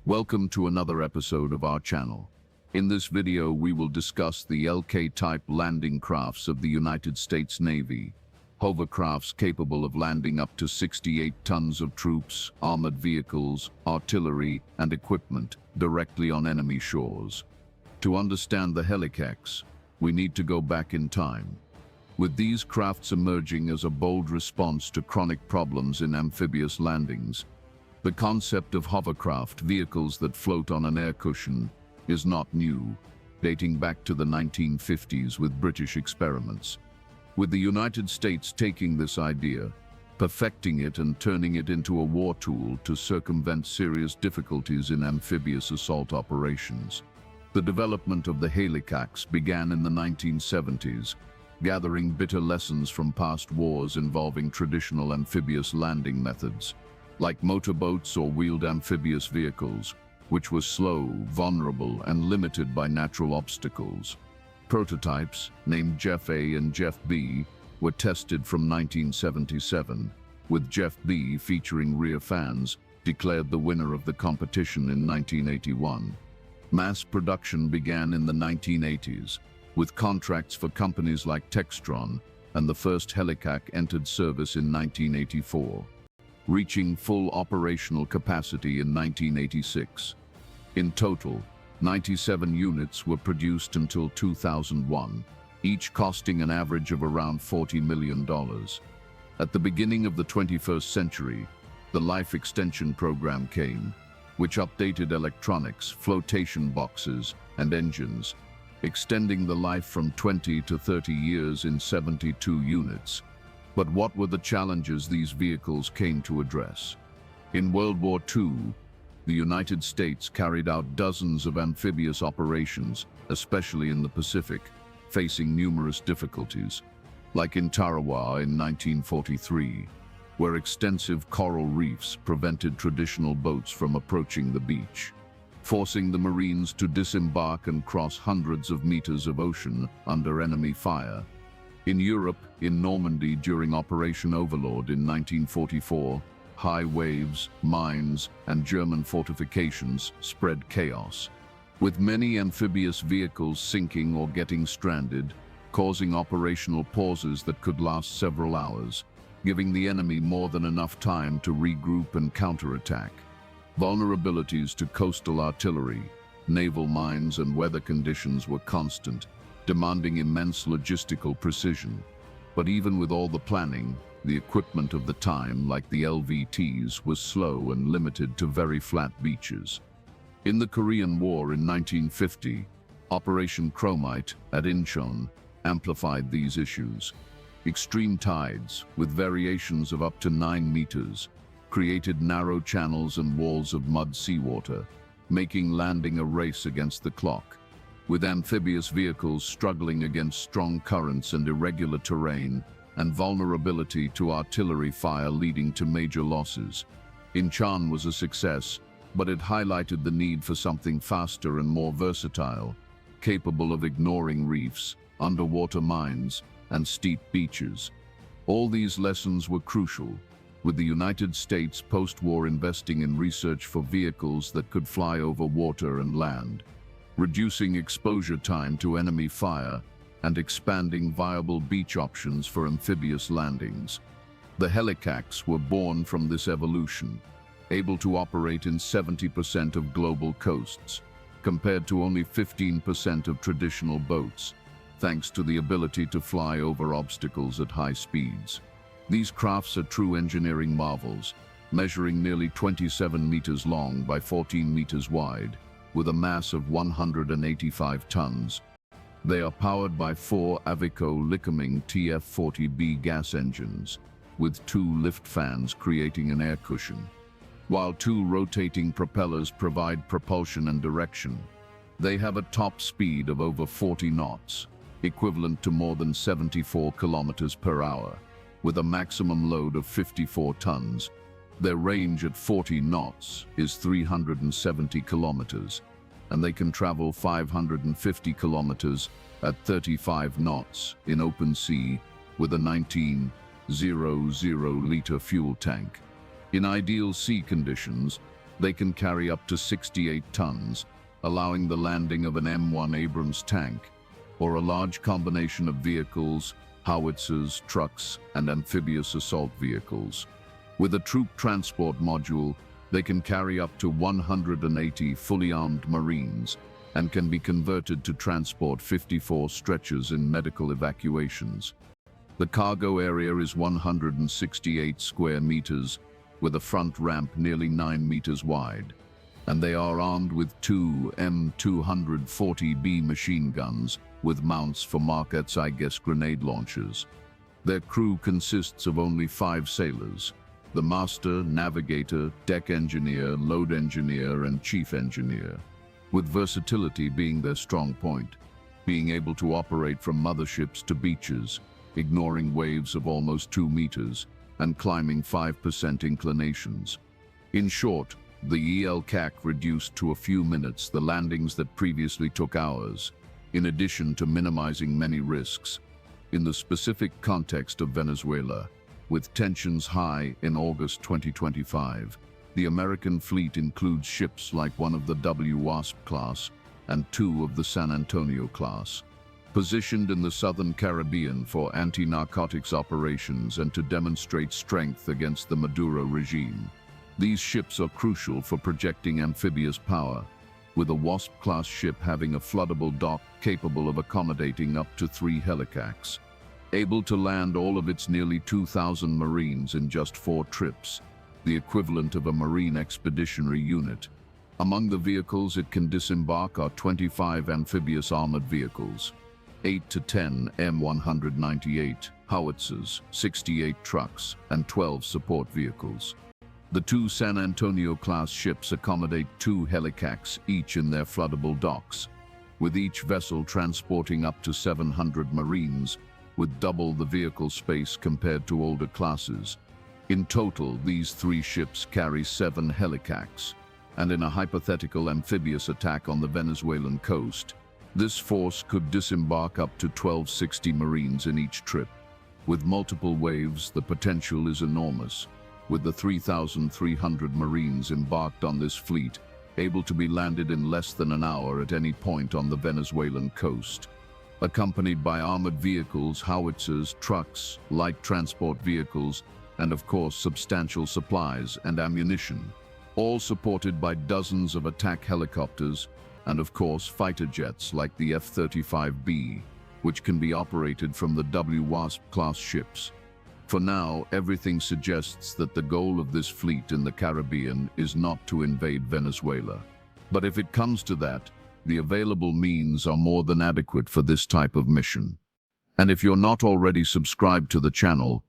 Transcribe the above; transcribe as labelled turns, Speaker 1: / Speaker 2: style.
Speaker 1: Welcome to another episode of our channel. In this video, we will discuss the LCAC-type landing crafts of the United States Navy, hovercrafts capable of landing up to 68 tons of troops, armored vehicles, artillery, and equipment directly on enemy shores. To understand the LCACs, we need to go back in time, with these crafts emerging as a bold response to chronic problems in amphibious landings. The concept of hovercraft, vehicles that float on an air cushion, is not new, dating back to the 1950s with British experiments. With the United States taking this idea, perfecting it and turning it into a war tool to circumvent serious difficulties in amphibious assault operations. The development of the LCACs began in the 1970s, gathering bitter lessons from past wars involving traditional amphibious landing methods, like motorboats or wheeled amphibious vehicles, which were slow, vulnerable, and limited by natural obstacles. Prototypes, named Jeff A and Jeff B, were tested from 1977, with Jeff B featuring rear fans, declared the winner of the competition in 1981. Mass production began in the 1980s, with contracts for companies like Textron, and the first LCAC entered service in 1984, reaching full operational capacity in 1986. In total, 97 units were produced until 2001, each costing an average of around $40 million. At the beginning of the 21st century, the Life Extension Program came, which updated electronics, flotation boxes, and engines, extending the life from 20 to 30 years in 72 units. But what were the challenges these vehicles came to address? In World War II, the United States carried out dozens of amphibious operations, especially in the Pacific, facing numerous difficulties, like in Tarawa in 1943, where extensive coral reefs prevented traditional boats from approaching the beach, forcing the Marines to disembark and cross hundreds of meters of ocean under enemy fire. In Europe, in Normandy during Operation Overlord in 1944, high waves, mines, and German fortifications spread chaos, with many amphibious vehicles sinking or getting stranded, causing operational pauses that could last several hours, giving the enemy more than enough time to regroup and counterattack. Vulnerabilities to coastal artillery, naval mines, and weather conditions were constant, demanding immense logistical precision. But even with all the planning, the equipment of the time, like the LVTs, was slow and limited to very flat beaches. In the Korean War in 1950, Operation Chromite at Incheon amplified these issues. Extreme tides, with variations of up to 9 meters, created narrow channels and walls of mud seawater, making landing a race against the clock, with amphibious vehicles struggling against strong currents and irregular terrain, and vulnerability to artillery fire leading to major losses. Incheon was a success, but it highlighted the need for something faster and more versatile, capable of ignoring reefs, underwater mines, and steep beaches. All these lessons were crucial, with the United States post-war investing in research for vehicles that could fly over water and land, reducing exposure time to enemy fire, and expanding viable beach options for amphibious landings. The LCACs were born from this evolution, able to operate in 70% of global coasts, compared to only 15% of traditional boats, thanks to the ability to fly over obstacles at high speeds. These crafts are true engineering marvels, measuring nearly 27 meters long by 14 meters wide, with a mass of 185 tons. They are powered by 4 Avico Lycoming TF40B gas engines, with 2 lift fans creating an air cushion, while 2 rotating propellers provide propulsion and direction. They have a top speed of over 40 knots, equivalent to more than 74 kilometers per hour, with a maximum load of 54 tons. Their range at 40 knots is 370 kilometers, and they can travel 550 kilometers at 35 knots in open sea with a 19,000-liter fuel tank. In ideal sea conditions, They can carry up to 68 tons, allowing the landing of an M1 Abrams tank, or a large combination of vehicles, howitzers, trucks, and amphibious assault vehicles. With a troop transport module, they can carry up to 180 fully armed Marines and can be converted to transport 54 stretchers in medical evacuations. The cargo area is 168 square meters, with a front ramp nearly 9 meters wide, and they are armed with two M240B machine guns with mounts for Mark IGES grenade launchers. Their crew consists of only 5 sailors: the master, navigator, deck engineer, load engineer, and chief engineer, with versatility being their strong point, being able to operate from motherships to beaches, ignoring waves of almost 2 meters, and climbing 5% inclinations. In short, the LCAC reduced to a few minutes the landings that previously took hours, in addition to minimizing many risks. In the specific context of Venezuela, with tensions high in August 2025, the American fleet includes ships like one of the Wasp class and 2 of the San Antonio class, positioned in the southern Caribbean for anti-narcotics operations and to demonstrate strength against the Maduro regime. These ships are crucial for projecting amphibious power, with a Wasp-class ship having a floodable dock capable of accommodating up to 3 LCACs, able to land all of its nearly 2,000 Marines in just 4 trips, the equivalent of a Marine expeditionary unit. Among the vehicles it can disembark are 25 amphibious armored vehicles, 8 to 10 M198 howitzers, 68 trucks, and 12 support vehicles. The 2 San Antonio-class ships accommodate 2 LCACs each in their floodable docks, with each vessel transporting up to 700 Marines, with double the vehicle space compared to older classes. In total, these 3 ships carry 7 LCACs, and in a hypothetical amphibious attack on the Venezuelan coast, this force could disembark up to 1,260 Marines in each trip. With multiple waves, the potential is enormous, with the 3,300 Marines embarked on this fleet able to be landed in less than an hour at any point on the Venezuelan coast, accompanied by armored vehicles, howitzers, trucks, light transport vehicles, and of course substantial supplies and ammunition, all supported by dozens of attack helicopters and of course fighter jets like the F-35B, which can be operated from the Wasp-class ships. For now, everything suggests that the goal of this fleet in the Caribbean is not to invade Venezuela. But if it comes to that, the available means are more than adequate for this type of mission. And if you're not already subscribed to the channel,